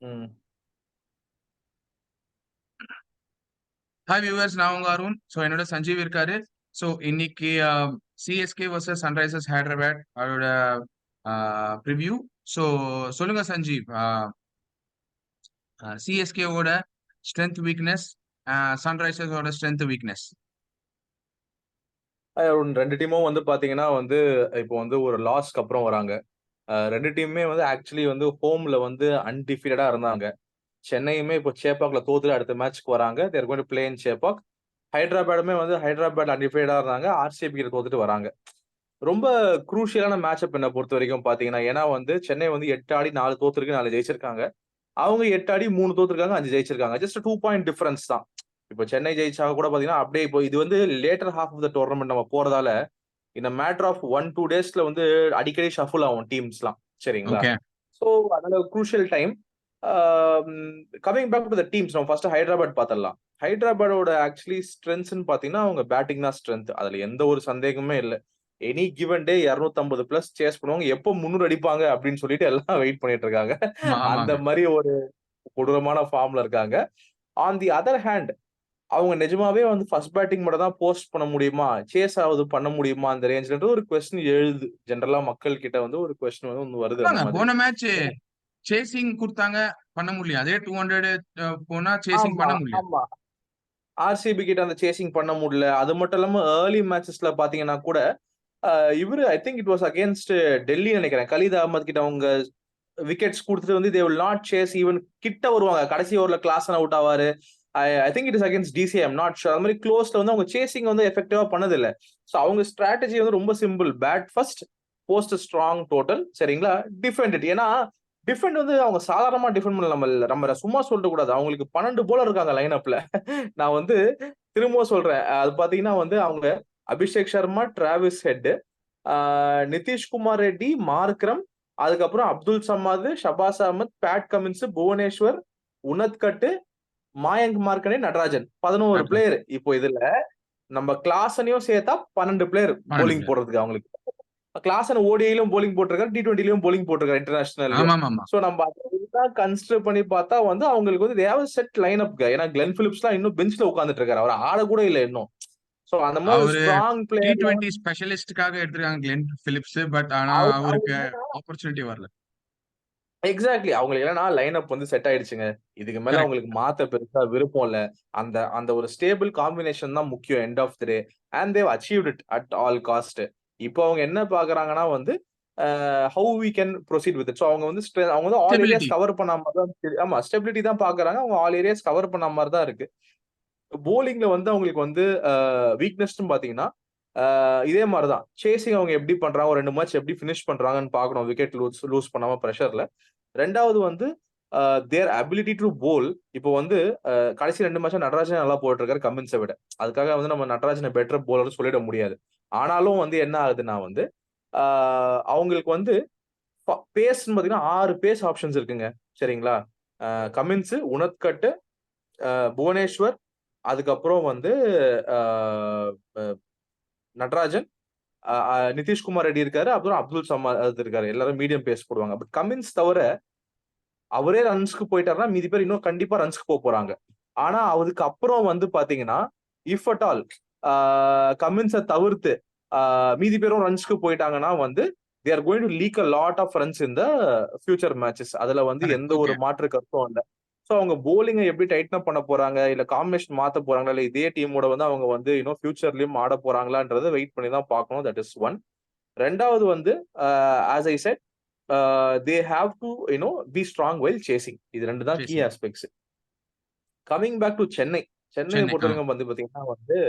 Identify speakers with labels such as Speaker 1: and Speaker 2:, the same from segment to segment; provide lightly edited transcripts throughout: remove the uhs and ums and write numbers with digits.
Speaker 1: ம்.
Speaker 2: Hi viewers, நான் உங்க அருண். ஸோ என்னோட சஞ்சீவ் இருக்காரு. ஸோ இன்னைக்கு சிஎஸ்கே வர்சஸ் சன்ரைசர்ஸ் ஹைதராபாத் அதோட ப்ரிவ்யூ. ஸோ சொல்லுங்க சஞ்சீவ், சிஎஸ்கேவோட ஸ்ட்ரென்த் வீக்னஸ், சன்ரைசர்ஸோட ஸ்ட்ரென்த் வீக்னஸ்.
Speaker 1: அருண் 2 டீமும் வந்து பாத்தீங்கன்னா வந்து இப்போ வந்து ஒரு லாஸ்க்கு அப்புறம் வராங்க. 2 டீமுமே வந்து ஆக்சுவலி வந்து ஹோம்ல வந்து அன்டிஃபீட்டடா இருந்தாங்க. சென்னையுமே இப்போ சேப்பாக்ல தோத்துட்டு அடுத்த மேட்ச்க்கு வராங்க. They are going to play in Chepauk. ஹைதராபாடுமே வந்து ஹைதராபாத் அன்டிஃபீட்டடா இருந்தாங்க. ஆர்சிபி கிட்ட தோத்துட்டு வராங்க. ரொம்ப குரூஷியலான மேட்சப் என்ன பொறுத்தவரைக்கும் பாத்தீங்கன்னா, ஏன்னா வந்து சென்னை வந்து 8 ஆடி 4 தோத்துருக்கு, 4 ஜெயிச்சிருக்காங்க. அவங்க 8 ஆடி 3 தோத்துருக்காங்க, 5 ஜெயிச்சிருக்காங்க. ஜஸ்ட் 2 பாயிண்ட் டிஃபரன்ஸ் தான். இப்போ சென்னை ஜெயிச்சா கூட பாத்தீங்கன்னா, அப்படியே இப்போ இது வந்து லேட்டர் ஹால்ஃப் ஆஃப் த டூர்னமென்ட் நம்ம போறதால, இன் அ மேட்டர் ஆஃப் 1, 2 டேஸ்ல வந்து அடிக்கடி ஷஃபிள் ஆகும் டீம்ஸ்லாம். சரிங்களா?
Speaker 2: ஓகே.
Speaker 1: சோ அதனால crucial time. Coming back to the teams, நம்ம ஃபர்ஸ்ட் ஹைதராபாத் பாத்துரலாம். ஹைதராபாடோட ஆக்சுவலி ஸ்ட்ரென்த்ஸ்ன்னு பாத்தீங்கன்னா, அவங்க பேட்டிங் தான் ஸ்ட்ரென்த். அதுல எந்த ஒரு சந்தேகமுமே இல்ல. Any given day 250 plus chase பண்ணுவாங்க. எப்போ 300 அடிப்பாங்க அப்படின்னு சொல்லிட்டு எல்லாம் வெயிட் பண்ணிட்டு இருக்காங்க.
Speaker 2: ஆமா,
Speaker 1: அந்த
Speaker 2: ஆமாங்க.
Speaker 1: மாரி ஒரு கொடூரமான ஃபார்ம்ல இருக்காங்க. ஆன் தி அதர் ஹேண்ட், அவங்க நிஜமாவே வந்து ஃபர்ஸ்ட் பேட்டிங் மட்டும் தான் போஸ்ட் பண்ண முடியுமா? சேஸ் ஆவது பண்ண முடியுமா? அந்த ரேஞ்ச்லன்ற ஒரு கொஸ்டின் எழுது. ஜெனரலா மக்கள் கிட்ட வந்து ஒரு கொஸ்டின் வந்து ஒண்ணு வருது அந்த
Speaker 2: ஆமாங்க,
Speaker 1: மாதிரி.
Speaker 2: போன மேட்ச் சேசிங் கொடுத்தாங்க, பண்ண முடியல. அதே 200 போனா சேசிங்
Speaker 1: ஆமா,
Speaker 2: பண்ண முடியாது.
Speaker 1: ஆமா. ஆர்சிபி கிட்ட அந்த சேசிங் பண்ண முடியல. அது மட்டும் இல்லாம ஏர்லி மேட்சஸ்ல பாத்தீங்கன்னா கூட, இவரு I think it was against Delhi நெனைக்கிறேன். கலீத் அகமது கிட்ட அவங்க விக்கெட்ஸ் குடுத்துட்டு வந்து they will not chase even கிட்ட வருவாங்க. கடைசி ஓவர்ல கிளாசன் அவுட் ஆவாரு. I think it is against DC. I am not sure. அது மாரி க்ளோஸ்ல வந்து அவங்க சேசிங் வந்து எஃபெக்டிவா பண்ணதில்ல. சோ அவங்க ஸ்ட்ராட்டஜி வந்து ரொம்ப simple. Bat first, post strong total. சரிங்களா? Defend it. ஏன்னா டிஃபெண்ட் வந்து அவங்க சாதாரணமா டிஃபெண்ட் பண்ணல. நம்ம சும்மா சொல்லிட கூடாது. அவங்களுக்கு 12 பவுலர் இருக்காங்க லைன் அப்ல. நான் வந்து திரும்பவும் சொல்றேன். அது பாத்தீங்கன்னா வந்து அவங்க Abhishek Sharma, Travis Head, Nitish Kumar Reddy, Markram, அதுக்கப்புறம் Abdul Samad, Shahbaz Ahmed, Pat Cummins, Bhuvneshwar, Unadkat, Mayank Markande, Natarajan. 11 player. இப்போ இதுல நம்ம கிளாசனையும் சேர்த்தா 12 பிளேயர்
Speaker 2: 12
Speaker 1: போலிங்
Speaker 2: பிளேயர்.
Speaker 1: போடுறதுக்கு அவங்களுக்கு. கிளாசன் ஓடிஐலும் போலிங் போட்டிருக்காரு, T20லயும் போலிங் போட்டிருக்காரு, இன்டர்நேஷனல்லயும்.
Speaker 2: ஆமா, ஆமா.
Speaker 1: சோ நம்ம அதெல்லாம் கன்சிடர் பண்ணி பார்த்தா வந்து அவங்களுக்கு வந்து தே ஹேவ் செட் லைன் அப். ஏன்னா கிளென் பிலிப்ஸ்லாம் இன்னும் பெஞ்ச்ல உட்கார்ந்துட்டு இருக்காரு. அவர் ஆட கூட இல்ல இன்னும். சோ அந்த மாதிரி ஒரு
Speaker 2: அவரு
Speaker 1: ஸ்ட்ராங் பிளேயர்.
Speaker 2: T20 ஸ்பெஷலிஸ்டுக்காக எடுத்திருக்காங்க கிளென் பிலிப்ஸ். பட் ஆனா அவருக்கு ஆப்பர்ச்சுனிட்டி வரல.
Speaker 1: எக்ஸாக்ட்லி. அவங்களுக்கு என்னன்னா லைன் அப் வந்து செட் ஆயிடுச்சுங்க. இதுக்கு மேல
Speaker 2: கரெக்ட்.
Speaker 1: அவங்களுக்கு மாத்த பெருசா விருப்பம் இல்ல. அந்த அந்த ஒரு ஸ்டேபிள் காம்பினேஷன் தான் முக்கியம் end of the day. And they've achieved it at all cost. இப்போ அவங்க என்ன பார்க்குறாங்கன்னா வந்து how we can proceed with it. So அவங்க வந்து அவங்க வந்து ஆல் ஏரியாஸ்
Speaker 2: ஸ்டெபிலிட்டி.
Speaker 1: கவர் பண்ண மாரி தான் ஆமா, ஸ்டெபிலிட்டி தான் பார்க்குறாங்க. அவங்க ஆல் ஏரியாஸ் கவர் பண்ண மாரி தான் இருக்கு. போலிங்ல வந்து அவங்களுக்கு வந்து வீக்னஸ்ன்னு பார்த்தீங்கன்னா, இதே மாரி தான். சேசிங் அவங்க எப்படி பண்றாங்க, ஒரு 2 மேட்ச் எப்படி பினிஷ் பண்றாங்கன்னு பார்க்கணும். விக்கெட் லூஸ் பண்ணாம பிரஷர்ல. 2வது வந்து தேர் அபிலிட்டி டூ போல். இப்போ வந்து கடைசி 2 மேட்சா நடராஜன் நல்லா போயிட்டு இருக்காரு கமின்ஸ விட. அதுக்காக வந்து நம்ம நடராஜன பெட்டர் பவுலர்ன்னு சொல்லிட முடியாது. ஆனாலும் வந்து என்ன ஆகுதுன்னா வந்து, ஆ அவங்களுக்கு வந்து பேஸ்ன்னு பார்த்தீங்கன்னா 6 பேஸ் ஆப்ஷன்ஸ் இருக்குங்க. சரிங்களா? கமின்ஸ், உனத்கட், புவனேஸ்வர், அதுக்கப்புறம் வந்து அ அ நடராஜன், நிதிஷ்குமார் ரெட்டி இருக்காரு. அப்புறம் அப்துல் சமாத் இருக்காரு. எல்லாரும் மீடியம் பேஸ் போடுவாங்க. பட் கமின்ஸ் தவிர அவரே ரன்ஸ்க்கு போயிட்டாருன்னா, மீதி பேர் இன்னும் கண்டிப்பா ரன்ஸ்க்கு போறாங்க. ஆனா, அதுக்கு அப்புறம் வந்து பாத்தீங்கன்னா, இஃப் அட் ஆல் ஆ கமின்ஸ தவிர்த்து மீதி பேரும் ரன்ஸ்க்கு போயிட்டாங்கன்னா வந்து, they are going to leak a lot of runs in the future matches. அதுல வந்து
Speaker 2: கரெக்ட்.
Speaker 1: எந்த ஒரு
Speaker 2: ஓகே.
Speaker 1: மாற்று கருத்தும் இல்ல. சோ அவங்க போலிங்க எப்படி டைட்டன் அப் பண்ண போறாங்க, இல்ல காம்பினேஷன் மாத்த போறாங்களா, இல்ல இதே டீமோட வந்து அவங்க வந்து ஃபியூச்சர்லயும் ஆட போறாங்களான்றத வெயிட் பண்ணி தான் பார்க்கணும். That is 1. 2வது வந்து as I said, they have to be strong while chasing. இது 2 தான் key
Speaker 2: chasing.
Speaker 1: Aspects. Coming back to Chennai. சென்னைய
Speaker 2: சென்னை.
Speaker 1: பொறுத்தவரைக்கும் வந்து பாத்தீங்கன்னா வந்து,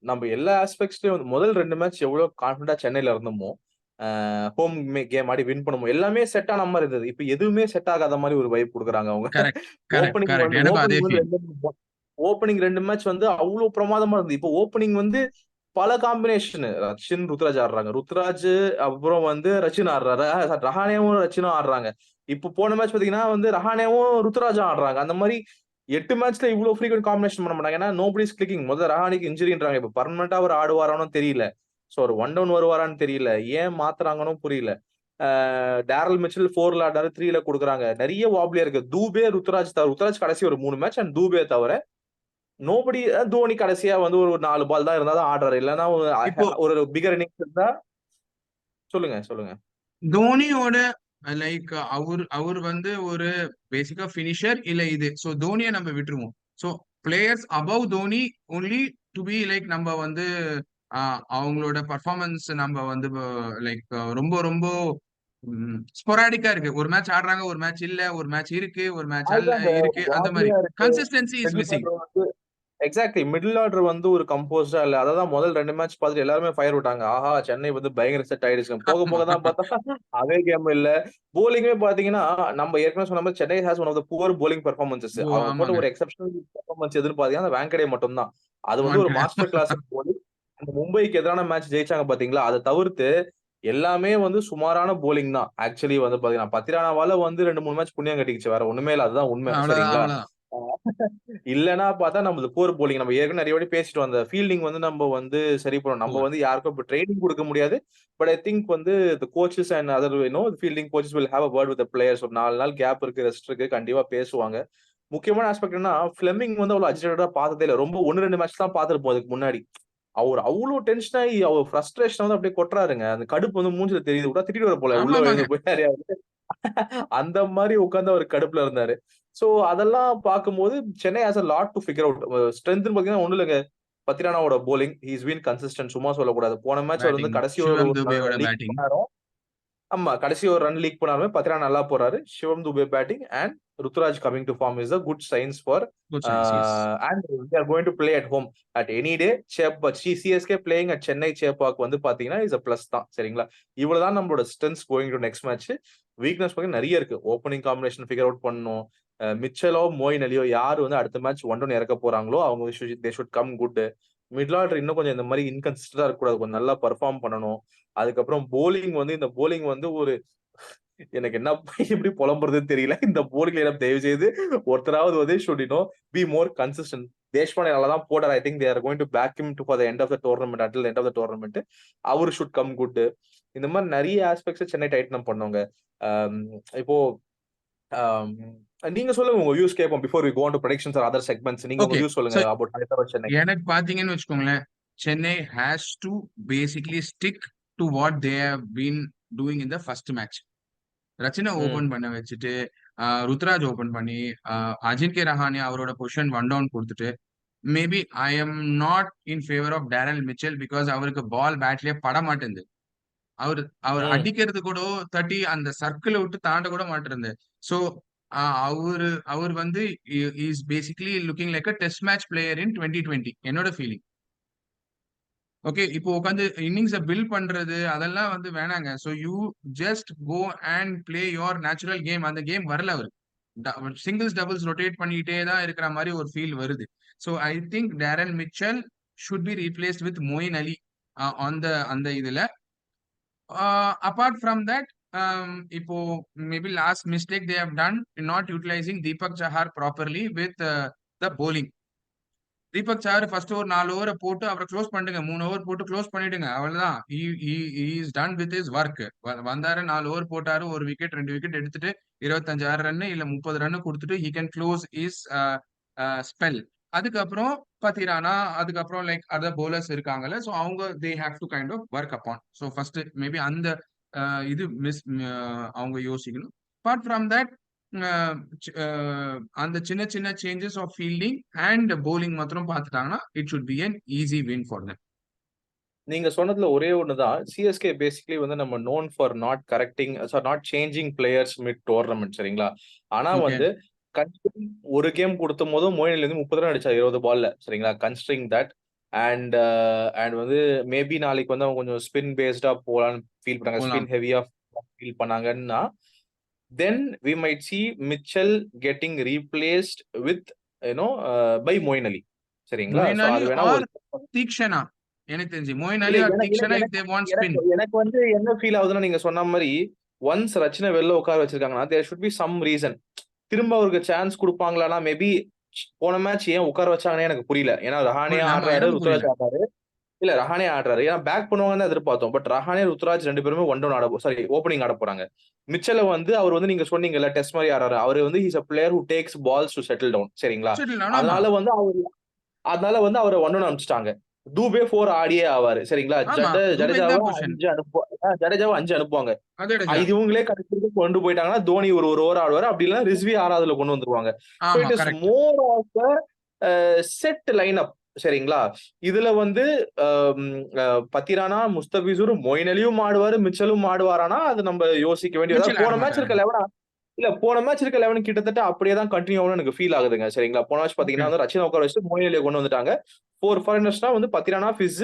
Speaker 1: நம்ம எல்லா ஆஸ்பெக்ட்ஸ்லயும் வந்து முதல் 2 மேட்ச் எவ்வளோ கான்ஃபிடன்ட்டா சென்னையில இருந்தோமோ, ஹோம் கேம் ஆடி வின் பண்ணுவோம். எல்லாமே செட் ஆன மாரி இருந்தது. இப்ப எதுவுமே செட் ஆகாத மாரி ஒரு வைப் குடுக்குறாங்க அவங்க.
Speaker 2: Correct, correct,
Speaker 1: opening
Speaker 2: correct.
Speaker 1: வந்து
Speaker 2: எனக்கும் அதே
Speaker 1: ஓப்பனிங் வந்து
Speaker 2: ஃபீல்.
Speaker 1: 2 ஓப்பனிங் 2 மேட்ச் வந்து அவ்ளோ பிரமாதமா இருந்தது. இப்போ ஓப்பனிங் வந்து பல காம்பினேஷன். ரச்சின், ருத்துராஜ் ஆடுறாங்க. ருத்துராஜ் அப்புறம் வந்து ரச்சின் ஆடுறாரு. ரஹானேவும் ரச்சினும் ஆடுறாங்க. இப்போ போன மேட்ச் பாத்தீங்கன்னா வந்து ரஹானேவும் ருத்துராஜும் ஆடுறாங்க. அந்த மாரி 8 மேட்ச்ல இவ்ளோ ஃப்ரீக்வென்ட் காம்பினேஷன் பண்ண மாட்டாங்க. ஏன்னா நோபடி இஸ் கிளிக்கிங். முதல்ல ரஹானேக்கு இன்ஜுரின்றாங்க. இப்ப பெர்மனன்ட்டா அவர் ஆடுவாரான்னு தெரியல. சோ ஒரு ஒன் டவுன் வருவாரான்னு தெரியல. ஏன் மாத்துறாங்கன்னும் புரியல. டேரல் மிச்சல் 4ல ஆடுறாரு, 3ல குடுக்குறாங்க. நிறைய வாப்லியா இருக்கு. தூபே, ருத்துராஜ் தவிர ருத்துராஜ் கடைசி ஒரு 3 மேட்ச் அண்ட் தூபே தவிர நோபடி தோனி கடைசியா வந்து ஒரு 4 பால் தான் இருந்தா தான் ஆடுறாரு. இல்லன்னா
Speaker 2: இப்போ
Speaker 1: ஒரு பிகர் இன்னிங்ஸ் இருந்தா சொல்லுங்க, சொல்லுங்க.
Speaker 2: தோனியோட லைக் அவர் வந்து ஒரு பேசிக்கா ஃபினிஷர் இல்ல இது. சோ தோனியை நம்ம விட்டுருவோம். So players above Dhoni only to be like நம்ம வந்து அவங்களோட பர்ஃபார்மன்ஸ் நம்ம வந்து லைக் ரொம்ப ரொம்ப ஸ்பொராடிக்கா இருக்கு. ஒரு மேட்ச் ஆடுறாங்க, ஒரு மேட்ச் இல்ல, ஒரு மேட்ச் இருக்கு, ஒரு மேட்ச் அல்ல
Speaker 1: அதுதான் இந்த
Speaker 2: இருக்கு. அந்த மாதிரி
Speaker 1: வாப்லியா இருக்கு.
Speaker 2: Consistency is
Speaker 1: middle
Speaker 2: missing.
Speaker 1: Order exactly. Middle order வந்து ஒரு கம்போஸ்டா இல்ல. அததான் முதல் 2 மேட்ச் பார்த்துட்டு எல்லாருமே ஃபயர் விட்டாங்க. ஆஹா! சென்னை வந்து பயங்கர செட் ஆயிடுச்சு. போக போக தான் பார்த்தா அதே கேம் இல்ல. போலிங்கே பார்த்தீங்கன்னா, நம்ம ஏற்கனவே சொன்ன மாரி Chennai has one of the poor bowling performances. அவங்க போட்ட
Speaker 2: ஆமாங்க.
Speaker 1: ஒரு எக்செப்ஷனல் பெர்ஃபார்மன்ஸ் எதுன்னு பார்த்தீங்கன்னா, அந்த வாங்கடே மட்டும் தான். அது வந்து ஒரு மாஸ்டர் கிளாஸ் போலிங். அந்த மும்பைக்கு எதிரான மேட்ச் ஜெயிச்சாங்க பார்த்தீங்களா? அத தவிர்த்து எல்லாமே வந்து சுமாரான போலிங் தான். ஆக்சுவலி வந்து பார்த்தீங்கன்னா, பத்திரானாவால வந்து 2, 3 மேட்ச் புண்ணியம் கட்டிக்கிச்சு. வேற ஒண்ணுமே இல்ல. அதுதான் உண்மை.
Speaker 2: அவ்வளவுதான்
Speaker 1: சரிங்களா?
Speaker 2: அவ்வளவுதான்.
Speaker 1: இல்லன்னா பார்த்தா நம்மளது புவர் போலிங். நம்ம ஏற்கனவே நெறைய வாட்டி பேசிட்டோம். அந்த ஃபீல்டிங் வந்து நம்ம வந்து சரி பண்ணணும். நம்ம
Speaker 2: Poor.
Speaker 1: வந்து யாருக்கும் இப்ப ட்ரெய்னிங் குடுக்க முடியாது. பட் ஐ திங்க் வந்து the coaches and other fielding coaches will have a word with the players. ஒரு 4 நாள் கேப் இருக்கு, ரெஸ்ட் இருக்கு. கண்டிப்பா பேசுவாங்க. முக்கியமான ஆஸ்பெக்ட் என்னன்னா, ஃபிளெமிங் வந்து அவ்வளவு அஜிடேட்டடா பார்த்ததே இல்ல. ரொம்ப 1, 2 மேட்ச் தான் பார்த்திருப்போம் அதுக்கு முன்னாடி. அவரு அவ்ளோ டென்ஷன் ஆயி அவர் ஃப்ரஸ்ட்ரேஷன் வந்து அப்படியே கொட்டுறாருங்க. அந்த கடுப்பு வந்து மூஞ்சில தெரியுது. விட்டா திட்டிடுவாரு போல. உள்ள
Speaker 2: ஆமாமாங்க.
Speaker 1: எழுந்து போய் யாரையாவது. அந்த மாரி உட்கார்ந்து அவர் கடுப்புல இருந்தாரு. சோ அதெல்லாம் பார்க்கும்போது Chennai has a lot to figure out. ஸ்ட்ரெங்த்ன்னு பார்த்தீங்கன்னா ஒண்ணும் இல்லங்க. பத்திரானாவோட bowling he is been consistent. சும்மா சொல்லக்கூடாது. போன மேட்ச் அவர் வந்து
Speaker 2: பேட்டிங்.
Speaker 1: கடைசி ஒரு
Speaker 2: சிவம் துபேயோட
Speaker 1: லீக்
Speaker 2: பேட்டிங்.
Speaker 1: பண்ணாரு. ஆமா. கடைசி ஒரு ரன் லீக் பண்ணாலுமே பத்திரானா நல்லா போறாரு. Shivam Dube batting and Ruturaj coming to form is a good signs for
Speaker 2: good signs. Yes.
Speaker 1: And they are going to play at home at any day. CSK playing at Chennai Chepauk வந்து பாத்தீங்கன்னா is a plus தான். சரிங்களா? இவ்வளவுதான் நம்மளோட strengths going to next match. Weakness பாத்தீங்கன்னா நிறைய இருக்கு. Opening combination figure out பண்ணணும். மிச்சலோ, மோயின் அலியோ யார் வந்து அடுத்த மேட்ச் 1 இறக்க போறாங்களோ அவங்க they should come good. Middle order இன்னும் கொஞ்சம் இந்த மாதிரி இன்கன்சிஸ்டன்டா இருக்கக்கூடாது. கொஞ்சம் நல்லா பெர்ஃபார்ம் பண்ணணும். அதுக்கப்புறம் போலிங் வந்து இந்த போலிங் வந்து ஒரு எனக்கு என்ன எப்படி புலம்புறதுன்னு தெரியல. இந்த போலிங் லைனப் தயவு செய்து ஒருத்தராவது வந்து should be more consistent. Deshpande நல்லா தான் போட்டார். I think they are going to back him to for the end of the tournament until end of the tournament. அவர் ஷுட் கம் குட். இந்த மாதிரி நிறைய ஆஸ்பெக்ட்ஸ் சென்னை டைட்டன் அப் பண்ணுவாங்க. இப்போ ஆம், நீங்க சொல்லுங்க உங்க வியூஸ் கேட்போம். Before we go on to predictions or other segments. நீங்க உங்க
Speaker 2: ஓகே.
Speaker 1: வியூஸ்
Speaker 2: சோ
Speaker 1: சொல்லுங்க அபௌட் ஹைதராபாத் சென்னை.
Speaker 2: எனக்கு பாத்தீங்கன்னு வச்சுக்கோங்களேன், Chennai has to basically stick to what they have been doing in the first match. ரச்சினை
Speaker 1: ம்.
Speaker 2: ஓபன் பண்ண வச்சுட்டு, ருத்ராஜ் ஓபன் பண்ணி, அஜின்கே ரஹானே அவரோட பொசிஷன் ஒன் டவுன் கொடுத்துட்டு, maybe I am not in favour of Daryl Mitchell because அவருக்கு பால் பேட்லயே பட மாட்டேங்குது. அவர் அவர்
Speaker 1: ம்.
Speaker 2: அடிக்கிறது கூட தட்டி அந்த சர்க்கிளை விட்டு தாண்ட கூட மாட்டிருந்தார். ஸோ அவரு அவர் வந்து is basically looking like a test match player இன் 2020 என்னோட ஃபீலிங். ஓகே, இப்போ உட்காந்து இன்னிங்ஸை பில்ட் பண்றது அதெல்லாம் வந்து வேணாங்க. So you just go and play your natural game. அந்த கேம் வரல அவரு. சிங்கிள்ஸ் டபுள்ஸ் ரொட்டேட் பண்ணிட்டே தான் இருக்கிற மாதிரி ஒரு ஃபீல் வருது. So I think Daryl Mitchell should be replaced with Moeen Ali அந்த இதுல. Apart from that, இப்போ maybe last mistake they have done in not utilizing Deepak Chahar properly with the bowling. Deepak sir first ஒரு 4 ஓவரை போட்டு அவரை close பண்ணிடுங்க. 3 over போட்டு close பண்ணிடுங்க. அவ்வளவுதான். Is done with his work. வந்தாரு, 4 ஓவர் போட்டாரு, 1 விக்கெட் 2 விக்கெட் எடுத்துட்டு 25 ரன் இல்ல 30 ரன் கொடுத்துட்டு he can close his spell. அதுக்கப்புறம் பத்திரானா, அதுக்கப்புறம் லைக் அதர் பவுலர்ஸ் இருக்காங்கல்ல. ஸோ அவங்க they have to kind of work upon. So first maybe அந்த இது அவங்க யோசிக்கணும். அப்பார்ட் ஃப்ரம் தட் அந்த சின்ன சின்ன changes of fielding and bowling மாத்திரம் பார்த்துட்டாங்கன்னா it should be an easy win for them.
Speaker 1: நீங்க சொன்னதுல ஒரே ஒண்ணுதான். சிஎஸ்கே பேசிக்கலி வந்து நம்ம known for not correcting not changing players mid tournament. சரிங்களா? ஆனா
Speaker 2: ஓகே.
Speaker 1: வந்து கன்சிடரிங் ஒரு கேம் கொடுத்த போதும் மோயின்ல இருந்து 30 ரன் அடிச்சார் 20 பால்ல. சரிங்களா? கன்சிடரிங் தட் அண்ட் அண்ட் வந்து மேபி நாளைக்கு வந்து அவங்க கொஞ்சம் ஸ்பின் பேஸ்டா போலான்னு ஃபீல் பண்ணாங்க.
Speaker 2: போலாம்.
Speaker 1: ஸ்பின் ஹெவியா ஃபீல் பண்ணாங்கன்னா then we might see Mitchell getting replaced with by Moeen Ali. சரிங்களா?
Speaker 2: மொயின்
Speaker 1: சோ
Speaker 2: அலி
Speaker 1: அது வேணா ஒரு
Speaker 2: ஆர் தீக்ஷனா. எனக்கு தெரிஞ்சு மொயின்
Speaker 1: இல்ல
Speaker 2: அலி ஆர்
Speaker 1: எனக்கு
Speaker 2: தீக்ஷனா இஃப்
Speaker 1: எனக்கு
Speaker 2: தே வாண்ட்
Speaker 1: எனக்கு
Speaker 2: ஸ்பின்.
Speaker 1: எனக்கு வந்து என்ன ஃபீல் ஆகுதுன்னா நீங்க சொன்ன மாதிரி ஒன்ஸ் ரச்சனை வெளில உட்கார வச்சிருக்காங்கன்னா there should be some reason. திரும்ப அவருக்கு சான்ஸ் கொடுப்பாங்களான்னா மேபி போன மேட்ச் ஏன் உட்கார வச்சாங்கன்னே எனக்கு புரியல. ஏன்னா ரஹானே
Speaker 2: புரியல. ஆமா,
Speaker 1: ஆடுறாரு,
Speaker 2: எனக்கும் புரியல.
Speaker 1: ருத்துராஜ் ஆடுறாரு. இல்ல ரஹானே ஆடுறாரு. ஏன்னா பேக் பண்ணுவாங்கன்னு எதிர்பார்த்தோம். பட் ரஹானே, ருத்துராஜ் 2 பேருமே ஒன் டவுன் சாரி ஓப்பனிங் ஆட போறாங்க. மிச்சல வந்து அவர் வந்து நீங்க சொன்னீங்கல்ல டெஸ்ட் மாரி ஆடுறாரு. அவரு வந்து he is a player who takes balls to settle down. சரிங்களா?
Speaker 2: செட்டில் ஆமா
Speaker 1: அதனால வந்து அவர ஒன் டவுன் அனுப்பிச்சுட்டாங்க. தூபே 4 ஆடியே ஆவாரு. சரிங்களா?
Speaker 2: ஆமா துபேக்கு
Speaker 1: ஜடேஜாவ
Speaker 2: தான் பொசிஷன்
Speaker 1: 5 ஜடேஜாவ 5 அனுப்புவாங்க.
Speaker 2: ஜடேஜா.
Speaker 1: இது இவங்களே கடைசி வரைக்கும் கொண்டு போயிட்டாங்கன்னா, தோனி ஒரு ஓவர் ஆடுவாரு. அப்படி இல்லன்னா ரிஸ்வி 6வதுல கொண்டு வந்துருவாங்க. சோ
Speaker 2: ஆமா
Speaker 1: it is
Speaker 2: correct.
Speaker 1: More of set line up. சரிங்களா? இதுல வந்து பத்திரானா, முஸ்தபிசூர், மொயின் அலியும் ஆடுவாரு, மிச்சலும் ஆடுவாரானா அது நம்ம யோசிக்க வேண்டியது.
Speaker 2: மிச்சல் ஆட
Speaker 1: போன மேட்ச்
Speaker 2: மாட்டாரு.
Speaker 1: இருக்க 11 இல்ல போன மேட்ச் இருக்க 11 கிட்டத்தட்ட அப்படியே தான் கண்டினியூ ஆகும்னு எனக்கு ஃபீல் ஆகுதுங்க. சரிங்களா? போன மேட்ச்
Speaker 2: ஓகே.
Speaker 1: பாத்தீங்கன்னா வந்து ரச்சினை உட்கார வச்சுட்டு மொயின் அலிய கொண்டு வந்துட்டாங்க. 4 ஃபாரினர்ஸ்னா வந்து பத்திரானா, ஃபிஸ்,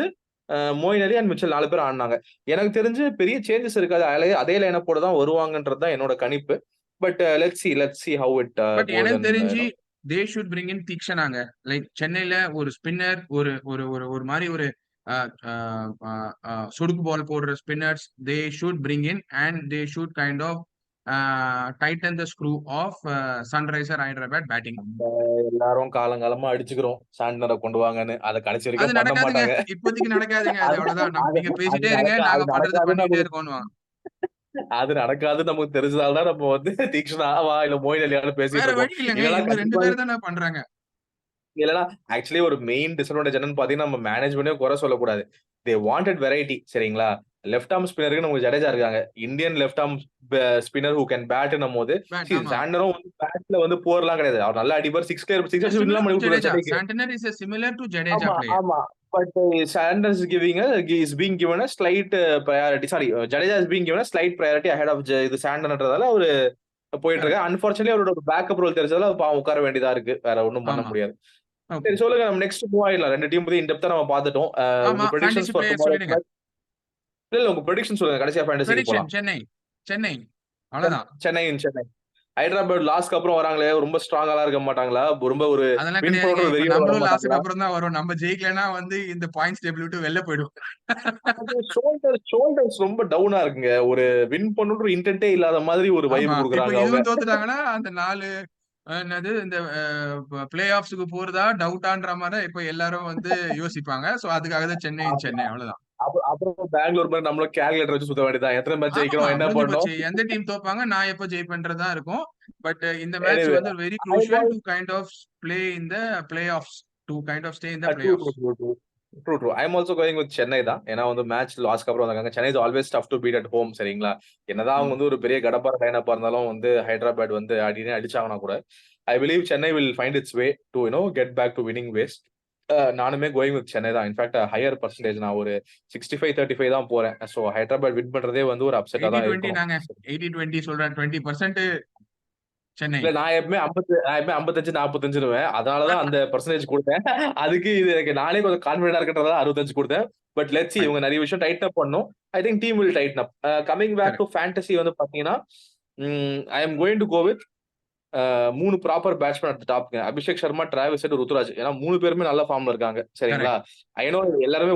Speaker 1: மொயின் அலி அண்ட் மிச்சல் 4 பேர் ஆடுனாங்க. எனக்கு தெரிஞ்சு பெரிய சேஞ்சஸ் இருக்காது. அதே லைன் அப்போட தான் வருவாங்கன்றது தான் என்னோட கணிப்பு. But let's see how it
Speaker 2: but
Speaker 1: goes
Speaker 2: எனக்கு
Speaker 1: அண்ட்
Speaker 2: தெரிஞ்சு தே ஷுட் பிரிங் இன் தீக்ஷனாங்க. லைக் சென்னையில ஒரு ஸ்பின்னர் ஒரு ஒரு ஒரு ஒரு மாதிரி ஒரு சொடுக்கு பால் போடுற spinners they should bring in and they should kind of tighten the screw of Sunriser Hyderabad batting.
Speaker 1: நம்ம எல்லாரும் காலங்காலமா அடிச்சுக்கிறோம் சாண்டனரை கொண்டு வாங்கன்னு. அத கடைசி
Speaker 2: அது
Speaker 1: வரைக்கும் பண்ண
Speaker 2: நடக்காதுங்க.
Speaker 1: மாட்டாங்க.
Speaker 2: இப்போதைக்கு நடக்காதுங்க. அது
Speaker 1: அது
Speaker 2: அவ்வளவுதான்.
Speaker 1: அது
Speaker 2: நீங்க
Speaker 1: அது
Speaker 2: பேசிட்டே இருங்க.
Speaker 1: அது
Speaker 2: நாங்க பண்றது
Speaker 1: நடக்காதுன்னு
Speaker 2: பண்ணிட்டே
Speaker 1: நமக்கு
Speaker 2: இருக்கோம்.
Speaker 1: அது நடக்காதுன்னு நமக்கு தெரிஞ்சதால தான் நம்ம வந்து தீக்ஷனாவா இல்ல மோயின் அலியான்னு
Speaker 2: வேற
Speaker 1: பேசிட்டு இருக்கோம்.
Speaker 2: வழி இல்லைங்க.
Speaker 1: இல்லன்னா
Speaker 2: இவங்க 2
Speaker 1: கண்டிப்பா
Speaker 2: பேர் தானே பண்றாங்க.
Speaker 1: இல்லன்னா ஆக்சுவலி ஒரு மெயின் டிஸ்அட்வான்டேஜ் என்னன்னு பாத்தீங்கன்னா நம்ம மேனேஜ்மெண்டே குறை சொல்லக்கூடாது. They wanted variety. சரிங்களா? லெஃப்ட் ஆர்ம் ஸ்பின்னருக்கு நமக்கு ஜடேஜா இருக்காங்க. Indian left arm spinner who can பேட்ன்னும் போது
Speaker 2: பேட் ஆமா.
Speaker 1: சாண்டனரும் வந்து பேட்ல வந்து போர்லாம் கிடையாது. அவர் நல்லா அடிப்பார். சிக்ஸ்
Speaker 2: Similar
Speaker 1: வின்லாம்
Speaker 2: to
Speaker 1: பண்ணி விட்டுருவாரு
Speaker 2: Jadeja.
Speaker 1: சென்னைக்கு.
Speaker 2: Santner is a similar to Jadeja
Speaker 1: ஆமா,
Speaker 2: player.
Speaker 1: ஆமா. But Santner is being given a slight priority. Sorry Jadeja is being given a slight priority ahead of இது சாண்டர்ன்றதால அவரு போயிட்டு
Speaker 2: Correct.
Speaker 1: இருக்காரு. அன்பார்ச்சுனேட்லி அவரோட பேக்கப் ரோல் தெரிஞ்சதால பாவம் உட்கார வேண்டியதா இருக்கு. வேற ஒண்ணும் பண்ண
Speaker 2: ஆமா.
Speaker 1: முடியாது.
Speaker 2: ஓகே.
Speaker 1: சரி சொல்லுங்க. நம்ம நெக்ஸ்ட் மூவ் ஆயிடலாம். 2 டீம் பத்தி இன் டெப்த்தா நம்ம பார்த்துட்டோம்.
Speaker 2: ஆமா.
Speaker 1: உங்க predictions
Speaker 2: fantasy
Speaker 1: for
Speaker 2: player
Speaker 1: tomorrow's
Speaker 2: சொல்லிடுங்க.
Speaker 1: மேட்ச். இல்ல உங்க பிரெடிக்ஷன் சொல்லுங்க. கடைசியா ஃபேண்டசிக்கு
Speaker 2: பிரடிக்ஷன்
Speaker 1: போலாம்.
Speaker 2: சென்னை. அவ்வளவுதான்.
Speaker 1: சென்னை. ஹைதராபாத் லாஸ்ட்க்கு அப்புறம் வராங்களே ரொம்ப ஸ்ட்ராங்காலாம் இருக்க மாட்டாங்களா? ரொம்ப ஒரு
Speaker 2: அதெல்லாம்
Speaker 1: வின்
Speaker 2: கிடையாதுங்க.
Speaker 1: பண்ணணும்ன்ற
Speaker 2: இப்ப
Speaker 1: வெறியோட வர
Speaker 2: நம்மளும் லாஸ்ட்க்கு
Speaker 1: மாட்டாங்களா?
Speaker 2: அப்புறம் தான் வரோம். நம்ம ஜெயிக்கலன்னா வந்து இந்த பாயிண்ட்ஸ் டேபிள் விட்டு வெளில போயிடும்.
Speaker 1: அது ஷோல்டர்ஸ் ரொம்ப டவுனா இருக்குங்க. ஒரு வின் பண்ணணும்ன்ற இன்டென்ட்டே இல்லாத மாதிரி ஒரு
Speaker 2: ஆமா.
Speaker 1: வைப்
Speaker 2: இப்ப
Speaker 1: குடுக்குறாங்க அவங்க.
Speaker 2: இதுவும் தோத்துட்டாங்கன்னா அந்த 4 என்னது இந்த பிளே ஆஃப்ஸ்க்கு போறதா டவுட்டான்ற மாதிரி இப்ப எல்லாரும் வந்து யோசிப்பாங்க. சோ அதுக்காக தான் சென்னை அவ்வளவுதான்.
Speaker 1: அப்புறம் பெங்களூர் மாதிரி நம்மளும் கால்குலேட்டர் வச்சு சுத்த வேண்டியதான். எத்தனை மேட்ச்
Speaker 2: ஆமாமா.
Speaker 1: ஜெயிக்கணும்? என்ன
Speaker 2: முடிஞ்சு
Speaker 1: பண்ணணும்?
Speaker 2: போச்சு. எந்த டீம் தோப்பாங்க, நான் எப்ப ஜெயிப்பேன்றது தான் இருக்கும். பட் இந்த மேட்ச்
Speaker 1: எனிவே
Speaker 2: வந்து very
Speaker 1: I
Speaker 2: crucial
Speaker 1: was
Speaker 2: to kind of play in the playoffs. To kind of stay in the play
Speaker 1: true true
Speaker 2: offs.
Speaker 1: True true true true. I am also going with Chennai தான். ஏன்னா வந்து match லாஸ்ட்க்கு அப்புறம் வந்தாங்க. Chennai is always tough to beat at home. சரிங்களா? என்னதான் அவங்க
Speaker 2: ஆமா.
Speaker 1: வந்து ஒரு பெரிய கடப்பார லைனப்பா இருந்தாலும் வந்து ஹைதராபாத் வந்து அடினே அடிச்சாங்கன்னா கூட I believe Chennai will find its way to get back to winning ways. நானுமே கோயிங் வித் சென்னை தான். இன்ஃபேக்ட் ஹையர் பர்சன்டேஜ் நான் ஒரு 65-35 தான் போறேன். சோ ஹைதராபாத் வின் பண்றதே வந்து ஒரு அப்செட்டா தான்
Speaker 2: 80-20
Speaker 1: இருக்கணும்.
Speaker 2: நாங்க. 80-20 சொல்றேன். 20% சென்னை.
Speaker 1: இல்ல நான் எப்பவுமே 55 45ன்னுவேன். அதனால தான் அந்த பெர்சன்டேஜ் குடுத்தேன். அதுக்கு இது எனக்கு நானே கொஞ்சம் கான்ஃபிடென்ட்டா இருக்கன்றதால 65 குடுத்தேன். But let's see
Speaker 2: fine.
Speaker 1: இவங்க நெறைய விஷயம் டைட்டன் அப் பண்ணணும். I think team will tighten up. Coming back
Speaker 2: correct.
Speaker 1: To fantasy வந்து பாத்தீங்கன்னா, I am going to go with 3 proper batsman at the டாப்ங்க. Abhishek Sharma, Travis Head, Ruturaj. ஏன்னா 3 பேருமே நல்ல ஃபார்ம்ல இருக்காங்க. சரிங்களா?
Speaker 2: கரெக்ட்.
Speaker 1: ஐ நோ எல்லாருமே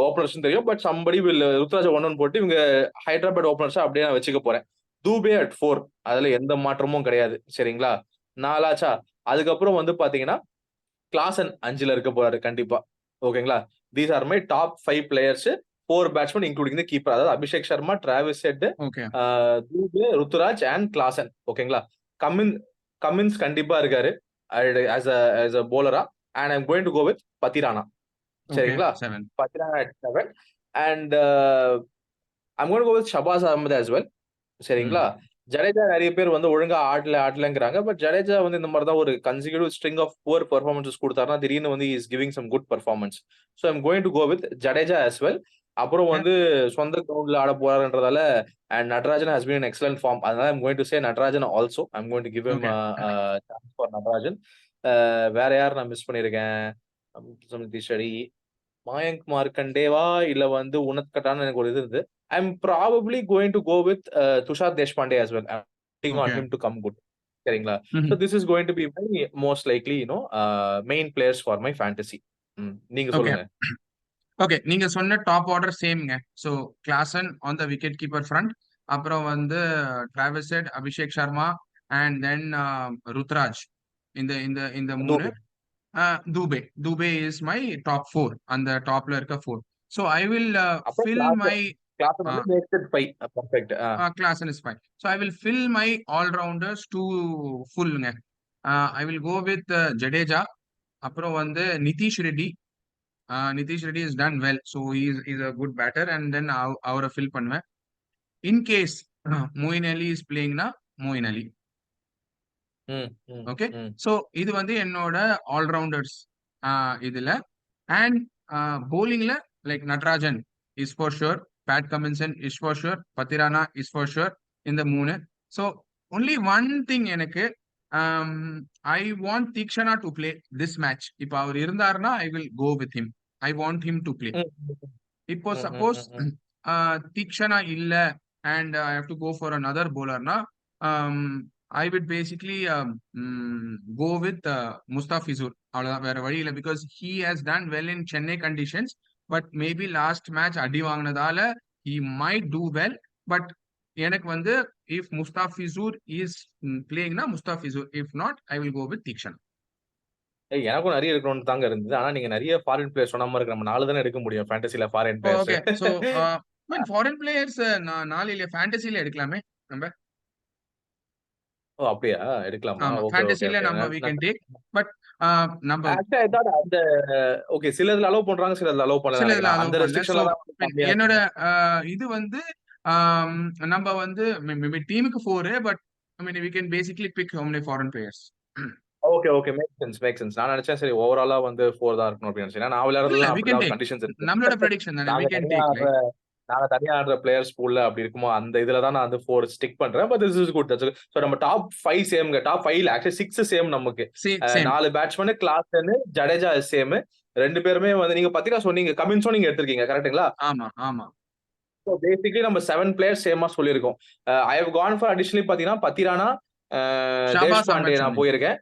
Speaker 1: ஓப்பனர்ஸ்ன்னு தெரியும். பட் சம்படி வில் ருத்துராஜ 1 போட்டு இவங்க ஹைதராபாத் ஓப்பனர்ஸா அப்படியே நான் வச்சுக்க போறேன். தூபே அட் 4 அதுல எந்த மாற்றமும் கிடையாது. சரிங்களா? 4 ஆச்சா? அதுக்கப்புறம் வந்து பாத்தீங்கன்னா, கிளாசன் 5ல இருக்க போறாரு கண்டிப்பா. ஓகேங்களா? These are my top 5 players. 4 batsman including the keeper. அதாவது Abhishek Sharma, Travis Head,
Speaker 2: okay.
Speaker 1: Dube, Ruturaj and Klaasen. ஓகேங்களா? கமின் கமின்ஸ் கண்டிப்பா இருக்காரு. ஆஸ் அ பவுலரா. And I am going to go with Pathirana.
Speaker 2: Okay.
Speaker 1: சரிங்களா?
Speaker 2: 7.
Speaker 1: Pathirana at 7 and I am going to go with Shahbaz Ahmed as well.
Speaker 2: ம்.
Speaker 1: சரிங்களா? ஜடேஜா நெறைய பேர் வந்து ஒழுங்கா ஆடலங்கிறாங்க. பட் ஜடேஜா வந்து இந்த மாரி தான் ஒரு consecutive string of poor performances குடுத்தாருன்னா, திடீர்னு வந்து he is giving some good performance. So I am going to go with Jadeja as well. அப்புறம்
Speaker 2: ஓகே.
Speaker 1: வந்து சொந்த கிரவுண்ட்ல ஆட போறாருன்றதால and Natarajan has been in excellent form. அதனால I am going to say Natarajan also. I am going to give him
Speaker 2: okay.
Speaker 1: Chance for Natarajan. வேற யார் நான் மிஸ் பண்ணியிருக்கேன்? சம்தி ஷரி, மாயங்க் மார்க்கண்டேவா இல்ல வந்து உனத்கட்டான்னு எனக்கு ஒரு இது இருந்தது. I am probably going to go with Tushar Deshpande as well. I am counting on
Speaker 2: okay.
Speaker 1: him to come good. சரிங்களா? So
Speaker 2: ம்ஹ்ம்.
Speaker 1: this is going to be my most likely, main players for my fantasy. நீங்க
Speaker 2: okay.
Speaker 1: சொல்லுங்க.
Speaker 2: Okay. நீங்க சொன்ன top order சேம்ங்க. So Klaasen on the wicket keeper front. அப்புறம் வந்து Travis Head, Abhishek Sharma and then Ruturaj. இந்த இந்த இந்த 3.
Speaker 1: Dube.
Speaker 2: Dube is my top 4. அந்த டாப்ல இருக்க 4. So I will
Speaker 1: அப்புறம்
Speaker 2: fill
Speaker 1: கிளாஸ்
Speaker 2: my
Speaker 1: கிளாஸ் வந்து
Speaker 2: uh,
Speaker 1: makes it 5 perfect.
Speaker 2: class and is fine. So I will fill my all-rounders to fullங்க. I will go with Jadeja. அப்புறம் வந்து Nitish Reddy. Nitish Reddy is done well. So he is a good batter and then அவரை fill பண்ணுவேன். In case Moeen Ali is playing na Moeen Ali. Okay. So இது வந்து என்னோட all-rounders இதுல. And bowlingல like Natarajan is for sure. Pat Cummins is for sure. Pathirana is for sure. இந்த 3. So only one thing எனக்கு I want Tikshana to play this match. இப்போ அவர் இருந்தாருன்னா I will go with him. I want him to play. இப்போ suppose Tikshana இல்ல and I have to go for another bowler na I would basically go with Mustafizur. அவ்வளவுதான், வேற வழி இல்ல. Because he has done well in Chennai conditions, but maybe last match அடி வாங்கினதால he might do well. But எனக்கு வந்து if Mustafizur is playing na Mustafizur, if not I will go with Tikshana.
Speaker 1: எனக்கும் நிறைய இருக்கணும்னு தாங்க இருந்தது. ஆனா நீங்க நிறைய ஃபாரின் பிளேயர்ஸ் சொன்ன மாதிரி நம்ம 4 தானே எடுக்க முடியும் ஃபேண்டசில foreign players.
Speaker 2: Okay, so foreign players நான் 4 இல்ல ஃபேண்டசில எடுக்கலாமே நம்ம.
Speaker 1: ஓ அப்படியா, எடுக்கலாமா?
Speaker 2: ஆமா,
Speaker 1: ஓகே ஓகே
Speaker 2: ஃபேண்டசில
Speaker 1: ஓகே.
Speaker 2: நம்ம we can take. But நம்ம
Speaker 1: ஆக்சுவலி ஐ தாட் அந்த ஓகே சிலதுல அலோவ் பண்றாங்க, சிலதுல அலோவ் பண்ணல
Speaker 2: சில இதுல
Speaker 1: நினைக்கிறேன்.
Speaker 2: அலோவ்
Speaker 1: அந்த
Speaker 2: பண்ணல. ஸோ
Speaker 1: ரெஸ்ட்ரிக்ஷன்ல தான் வந்து கம்மியா
Speaker 2: என்னோட
Speaker 1: இருக்கு.
Speaker 2: இது வந்து நம்ம வந்து மேபி டீமுக்கு 4, but I mean we can basically pick how many foreign players.
Speaker 1: Okay okay, make sense. நான் நினைச்சேன் சரி ஓவராலா வந்து 4 தான் இருக்கணும் அப்படின்னு நினைச்சேன். நான்
Speaker 2: இல்ல
Speaker 1: விளையாடுறதுலாம்
Speaker 2: we can
Speaker 1: அப்படிலாம்
Speaker 2: take.
Speaker 1: கண்டிஷன்ஸ் இருக்கு.
Speaker 2: நம்மளோட ப்ரெடிக்ஷன் தானே, we
Speaker 1: நாங்க
Speaker 2: can
Speaker 1: தனியா
Speaker 2: take
Speaker 1: ஆடுற
Speaker 2: like.
Speaker 1: நாங்க தனியா ஆடுற பிளேயர்ஸ் பூல்ல அப்படி இருக்குமோ அந்த இதுல தான் நான் வந்து 4 ஸ்டிக் பண்றேன். But this is good. So நம்ம டாப் 5 சேம்ங்க. டாப் 5ல ஆக்சுவலி 6 சேம் நமக்கு.
Speaker 2: Same
Speaker 1: 4 batsman, Klaasen, Jadeja same. 2 பேருமே வந்து நீங்க பாத்தீங்கன்னா சொன்னீங்க கமின்ஸும் நீங்க எடுத்திருக்கீங்க கரெக்ட்டுங்களா?
Speaker 2: ஆமா ஆமா.
Speaker 1: So basically நம்ம 7 பிளேயர்ஸ் சேமா சொல்லியிருக்கோம். I have gone for additionally பாத்தீங்கன்னா பத்திரானா,
Speaker 2: ஷாபாஸ்
Speaker 1: தேஷ்பாண்டே
Speaker 2: அஹமத்
Speaker 1: நான்
Speaker 2: சொன்னீங்க.
Speaker 1: போயிருக்கேன்.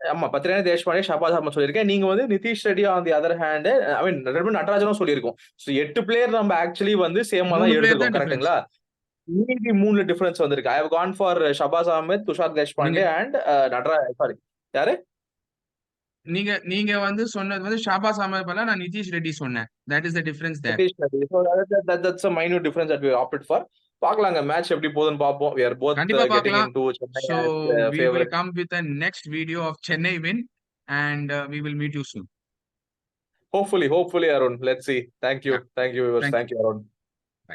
Speaker 1: ஆமா பத்திரானா, தேஷ்பாண்டே, ஷபாஸ் அஹமத் சொல்லியிருக்கேன். நீங்க வந்து Nitish Reddy on the other hand I mean நடராஜனும் சொல்லியிருக்கோம். சோ 8 பிளேயர் நம்ம ஆக்சுவலி வந்து சேமா தான்
Speaker 2: 3 பிளேயர்
Speaker 1: எடுத்திருக்கோம்
Speaker 2: தான் டிஃபரன்ஸ்.
Speaker 1: கரெக்ட்டுங்களா? மீதி 3 டிஃபரன்ஸ் வந்திருக்கு. I have gone for Shabaz Ahmed, Tushar
Speaker 2: நீங்க
Speaker 1: தேஷ்பாண்டே அண்ட் சாரி யாரு?
Speaker 2: நீங்க வந்து சொன்னது வந்து ஷாபாஸ் அஹமத் பதிலா நான் நிதிஷ் ரெட்டி சொன்னேன். That is the difference there.
Speaker 1: Nitish Reddy. So that's a minute difference that we opted for. பார்க்கலாங்க மேட்ச் எப்படி போகுதுன்னு பார்ப்போம். We are both
Speaker 2: கண்டிப்பா
Speaker 1: getting
Speaker 2: பார்க்கலாம்.
Speaker 1: into Chennai
Speaker 2: So
Speaker 1: as
Speaker 2: we will
Speaker 1: favorite.
Speaker 2: come with a next video of Chennai win and we will meet you soon.
Speaker 1: Hopefully Arun. Let's see. Thank you.
Speaker 2: Yeah.
Speaker 1: Thank you viewers.
Speaker 2: Thank you.
Speaker 1: Thank you Arun.